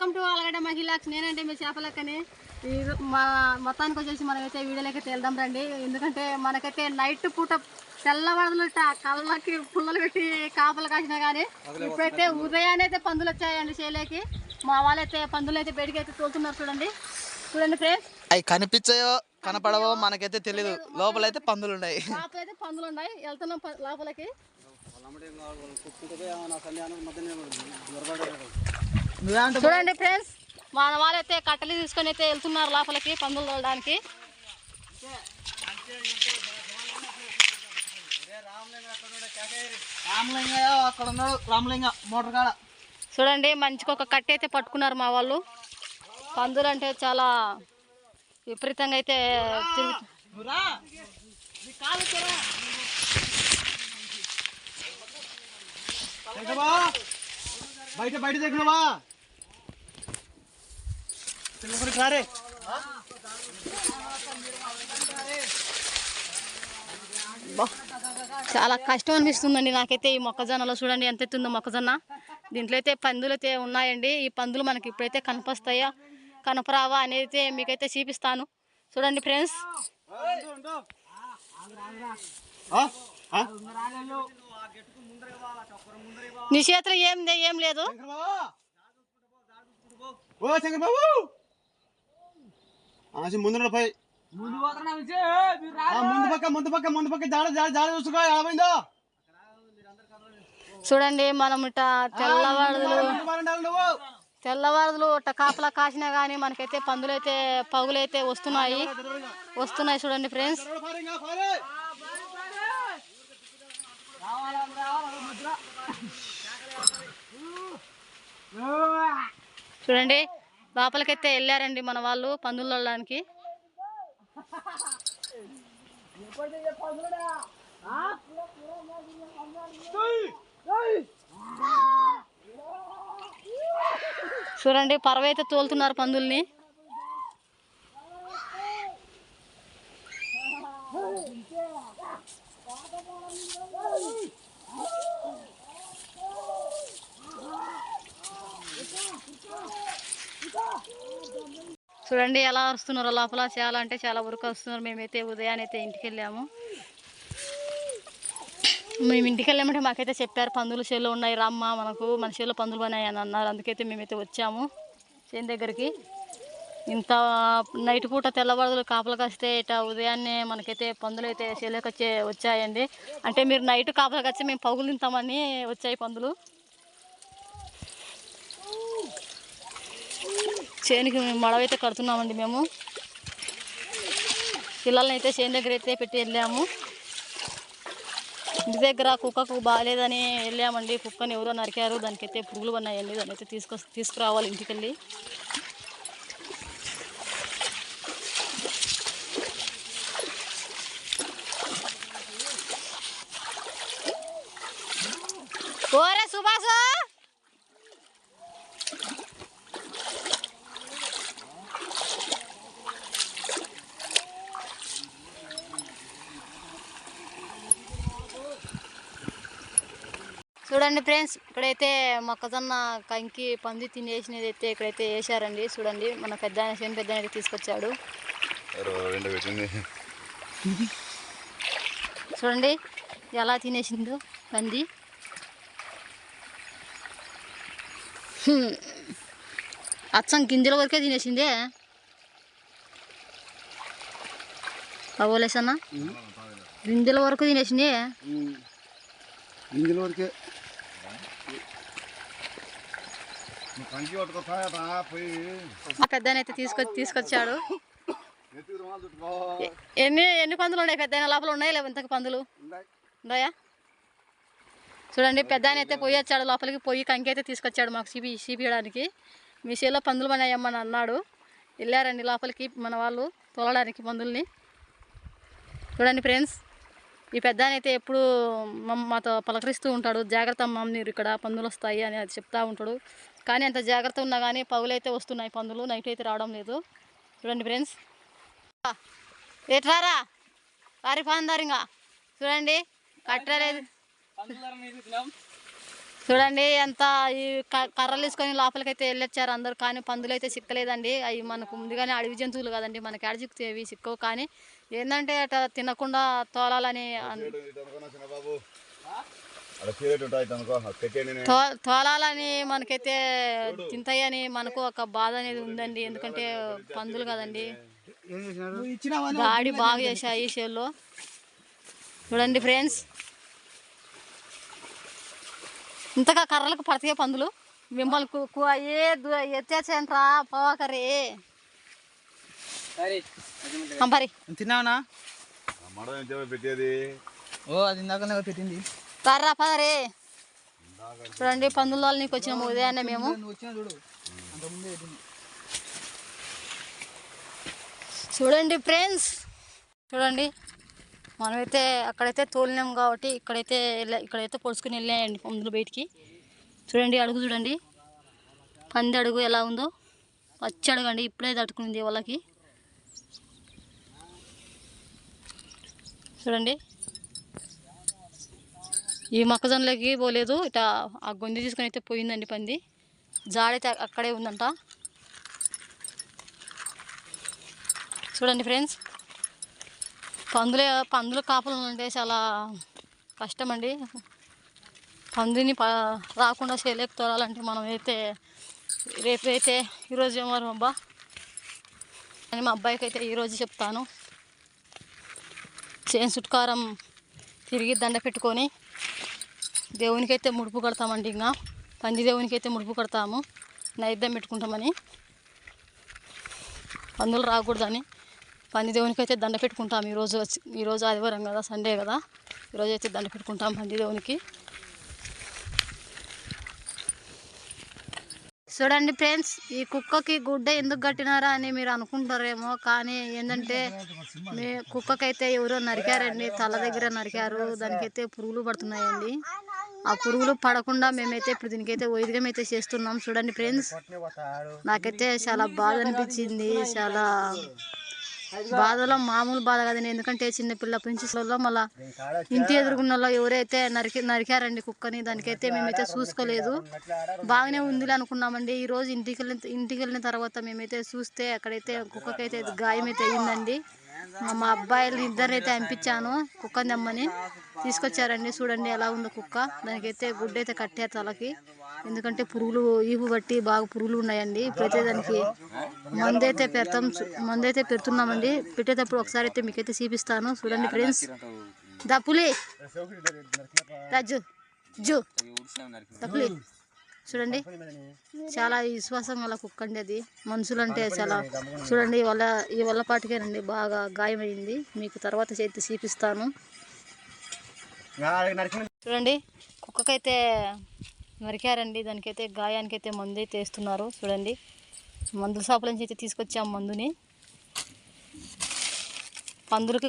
Welcome to Allagadda మహిళాక్స్. నేనంటే మీ చేపలక్కని మా మొత్తానికి వచ్చేసి మనమైతే వీడియోలోకి వెళ్దాం రండి. ఎందుకంటే మనకైతే నైట్ పూట తెల్లవారులు కళ్ళకి పుల్లలు పెట్టి కాపలు కాసినా కానీ ఇప్పుడైతే ఉదయాన్నే అయితే పందులు వచ్చాయండి చేలోకి. మా వాళ్ళైతే పందులు అయితే బయటికి అయితే తోలుతున్నారు. చూడండి ఫ్రెండ్స్, అవి కనిపించాయో కనపడవో మనకైతే తెలియదు. లోపలైతే పందులు ఉన్నాయి. లోపలైతే పందులు ఉన్నాయి. వెళ్తున్నాం లోపలికి. చూడండి ఫ్రెండ్స్, మన వాళ్ళైతే కట్టెలు తీసుకొని అయితే వెళ్తున్నారు లోపలికి పందులు తోలడానికి. చూడండి మంచిగా ఒక కట్టె అయితే పట్టుకున్నారు మా వాళ్ళు. పందులు అంటే చాలా విపరీతంగా అయితే బయట బయట దగ్గరవా చాలా కష్టం అనిపిస్తుందండి నాకైతే. ఈ మొక్కజొన్నలో చూడండి ఎంత ఎత్తుందో మొక్కజొన్న. దీంట్లో అయితే పందులు అయితే ఉన్నాయండి. ఈ పందులు మనకి ఇప్పుడైతే కనిపిస్తాయా కనపరావా అనేది మీకైతే చూపిస్తాను. చూడండి ఫ్రెండ్స్, నీ చేతిలో ఏం లేదు. చూడండి మనం ఇట తెల్లవారులు ఇట్ట కాపలా కాసినా కానీ మనకైతే పందులు అయితే పగులైతే వస్తున్నాయి. చూడండి ఫ్రెండ్స్, చూడండి లోపలికైతే వెళ్ళారండి మన వాళ్ళు పందులు తోలడానికి. చూడండి పరవైతే తోలుతున్నారు పందుల్ని. చూడండి ఎలా వస్తున్నారు లోపల. చాలా అంటే చాలా వరకు వస్తున్నారు. మేమైతే ఉదయాన్నే అయితే ఇంటికి వెళ్ళాము. మేము ఇంటికి వెళ్ళామంటే మాకైతే చెప్పారు పందులు చేలో ఉన్నాయి రమ్మ, మన చేలో పందులు ఉన్నాయి అని అన్నారు. అందుకైతే మేమైతే వచ్చాము చేను దగ్గరికి. ఇంత నైట్ పూట తెల్లవారులు కాపలు కాస్తే ఇట ఉదయాన్నే మనకైతే పందులు అయితే చేలోకి వచ్చాయండి. అంటే మీరు నైట్ కాపలు కాస్తే మేము పగులు తింటామని వచ్చాయి పందులు. చేనుకి మేము మడవైతే కడుతున్నామండి. మేము పిల్లల్ని అయితే చేను దగ్గర అయితే పెట్టి వెళ్ళాము. ఇంటి దగ్గర కుక్కకు బాగాలేదని వెళ్ళామండి. కుక్కని ఎవరో నరికారు, దానికైతే పురుగులు ఉన్నాయండి. దాన్ని అయితే తీసుకురావాలి ఇంటికి వెళ్ళి. ఓరే సుభాష్, చూడండి ఫ్రెండ్స్, ఇక్కడైతే మొక్కజొన్న కంకి పంది తినేసినది అయితే ఇక్కడైతే వేసారండి. చూడండి మన చేను పెద్ద అయితే తీసుకొచ్చాడు. చూడండి ఎలా తినేసిందో పంది. అచ్చం గింజల వరకే తినేసిందే. అవలేసన్నా గింజల వరకు తినేసింది. గింజల వరకే పెద్దనైతే తీసుకొచ్చాడు. ఎన్ని పందులు ఉన్నాయి పెద్ద లోపల? ఉన్నాయి లేవు ఇంతకు పందులు ఉన్నాయా? చూడండి పెద్ద అయితే పొయ్యి వచ్చాడు లోపలికి. పొయ్యి కంకి అయితే తీసుకొచ్చాడు మాకు చీపియడానికి. మీ చేలో పందులు పన్నాయమ్మని అన్నాడు. వెళ్ళారండి లోపలికి మన వాళ్ళు తోలడానికి పందుల్ని. చూడండి ఫ్రెండ్స్, ఈ పెద్ద అయితే ఎప్పుడు మాతో పలకరిస్తూ ఉంటాడు. జాగ్రత్త అమ్మ, మీరు ఇక్కడ పందులు వస్తాయి అని అది చెప్తూ ఉంటాడు. కానీ అంత జాగ్రత్త ఉన్నా కానీ పగులైతే వస్తున్నాయి పందులు, నైట్ అయితే రావడం లేదు. చూడండి ఫ్రెండ్స్, ఎట్లారా వారి పాందారింగా చూడండి కట్టలేదు. చూడండి ఎంత ఈ కర్రలు తీసుకొని లోపలికైతే వెళ్ళొచ్చారు అందరు, కానీ పందులు అయితే సిక్కలేదండి. అవి మనకు ముందుగానే అడవి జంతువులు కదండి, మనకి ఎడ చిక్కుతాయి సిక్కవు. కానీ ఏంటంటే అట్లా తినకుండా తోలాలని తోలాలని మనకైతే తింటాయని మనకు ఒక బాధ అనేది ఉందండి. ఎందుకంటే పందులు కదండి, దాడి బాగా చేశాయి ఈ షేల్లో. చూడండి ఫ్రెండ్స్, ఇంతగా కర్రలకు పడతాయి పందులు. మిమ్మల్ని ఎత్తేసేంట్రా పోవాకరే పంపరి తిన్నావునా? ఓ అది ఇందాకనే పెట్టింది. తర్రా పదరే. చూడండి పందుల వాళ్ళు నీకు వచ్చినాము ఉదయాన్నే మేము. చూడండి ఫ్రెండ్స్, చూడండి మనమైతే అక్కడైతే తోలినాం కాబట్టి ఇక్కడైతే పొడుచుకుని వెళ్ళాయండి పందులు బయటికి. చూడండి అడుగు, చూడండి పంది అడుగు ఎలా ఉందో, పచ్చి అడుగు అండి, ఇప్పుడే తట్టుకునింది వాళ్ళకి. చూడండి ఈ మొక్కజొన్నలకి పోలేదు, ఇట్లా ఆ గొంతు తీసుకొని అయితే పోయిందండి పంది. జాడైతే అక్కడే ఉందంట. చూడండి ఫ్రెండ్స్, పందులు కాపలు అంటే చాలా కష్టం అండి. పందిని రాకుండా చేయలేక తోలాలంటే మనం అయితే రేపైతే ఈరోజు ఏమో అబ్బా అని మా అబ్బాయికి అయితే ఈరోజు చెప్తాను. చేను చుట్కారం తిరిగి దండ పెట్టుకొని దేవునికి అయితే ముడుపు కడతామండి. ఇంకా పంది దేవునికి అయితే ముడుపు కడతాము, నైవేద్యం పెట్టుకుంటామని. పందులు రాకూడదని పంది దేవునికి అయితే దండ పెట్టుకుంటాం. ఈరోజు ఆదివారం కదా, సండే కదా, ఈరోజు అయితే దండ పెట్టుకుంటాం పంది దేవునికి. చూడండి ఫ్రెండ్స్, ఈ కుక్కకి గుడ్డ ఎందుకు కట్టినారా అని మీరు అనుకుంటారేమో, కానీ ఏంటంటే కుక్కకైతే ఎవరో నరికారండి, తల దగ్గర నరికారు. దానికైతే పురుగులు పడుతున్నాయండి. ఆ పురుగులు పడకుండా మేమైతే ఇప్పుడు దీనికైతే వైద్యం అయితే చేస్తున్నాం. చూడండి ఫ్రెండ్స్, నాకైతే చాలా బాధ అనిపించింది. చాలా బాధలో మామూలు బాధ కదండి, ఎందుకంటే చిన్నపిల్ల ప్రిన్సెస్లో మళ్ళీ ఇంటి ఎదురుగున్నలో ఎవరైతే నరికారండి కుక్కని. దానికైతే మేమైతే చూసుకోలేదు, బాగానే ఉంది అనుకున్నామండి. ఈరోజు ఇంటికి వెళ్ళిన తర్వాత మేమైతే చూస్తే అక్కడైతే కుక్కకైతే గాయం అయితే అయ్యిందండి. మా అబ్బాయిలు ఇద్దరైతే పంపించాను కుక్కని తెమ్మని, తీసుకొచ్చారండి. చూడండి ఎలా ఉందో కుక్క. దానికైతే గుడ్డ అయితే కట్టారు తలకి, ఎందుకంటే పురుగులు ఈపు బట్టి బాగా పురుగులు ఉన్నాయండి. ఇప్పుడైతే దానికి మందైతే పెడుతున్నామండి. పెట్టేటప్పుడు ఒకసారి అయితే మీకైతే చూపిస్తాను. చూడండి ఫ్రెండ్స్, దప్పులి దప్పులి చూడండి, చాలా విశ్వాసం గల కుక్క అండి అది. మనుషులంటే చాలా చూడండి, ఈ వల్ల పాటికేనండి బాగా గాయమైంది. మీకు తర్వాత చేతి చూపిస్తాను. చూడండి కుక్కకైతే నరికారండి, దానికైతే గాయానికైతే మందు అయితే వేస్తున్నారు. చూడండి మందుల షాపుల నుంచి అయితే తీసుకొచ్చాం మందుని. పందులకి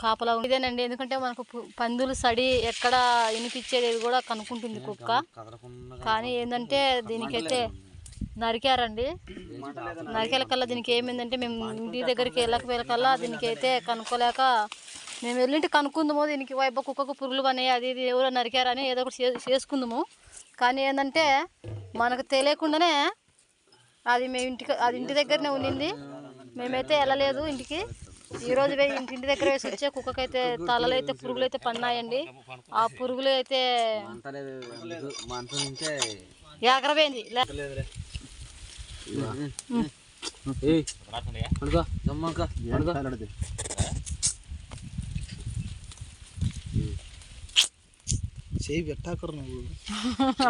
కాపలా ఇదేనండి, ఎందుకంటే మనకు పందులు సడి ఎక్కడ వినిపించేది కూడా కనుక్కుంటుంది కుక్క. కానీ ఏంటంటే దీనికైతే నరికారండి. నరికేల కల్లా దీనికి ఏమైందంటే మేము ఇంటి దగ్గరికి వెళ్ళకల్లా దీనికి అయితే కనుక్కోలేక మేము వెళ్ళింటి కనుక్కుందాము. దీనికి వైపు కుక్కకు పురుగులు పని అది ఇది ఎవరో నరికారని ఏదో ఒకటి చేసుకుందాము. కానీ ఏంటంటే మనకు తెలియకుండానే అది ఇంటి దగ్గరనే ఉండింది. మేమైతే వెళ్ళలేదు ఇంటికి. ఈరోజు ఇంటి దగ్గర వేసి వచ్చే కుక్కకైతే తలలో అయితే పురుగులు అయితే పన్నాయండి. ఆ పురుగులు అయితే ఎగరపోయింది.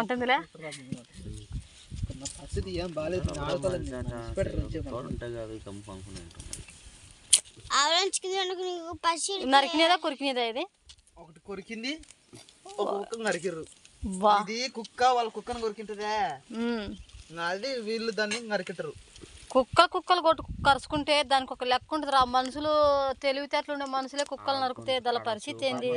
అంటుందిలే నరికినేదా కొరికినేదా? ఇది ఒకటి కొరికింది, ఒక కుక్క నరికిర్రు. ఇది కుక్క వాళ్ళ కుక్కను కొరికింటదే, అది వీళ్ళు దాన్ని నరికిటారు. కుక్కలు కరుచుకుంటే దానికి ఒక లెక్క ఉంటుంది. ఆ మనుషులు తెలివితేటలు ఉండే మనుషులే కుక్కలు నరికితే దాని పరిస్థితి ఏంది?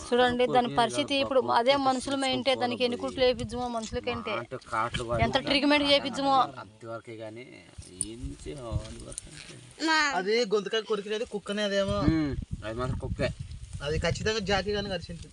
చూడండి దాని పరిస్థితి. ఇప్పుడు అదే మనుషులు ఏంటే దానికి ఎన్ని కుట్లు వేయించమో, మనుషులకేంటే ఎంత ట్రీట్మెంట్ చేయించమో. అది గొంతుకాయ కొరికినది కుక్కనే అదేమో. అది మాత్రం కుక్కే. అది ఖచ్చితంగా జాకి కానీ కరిచింది.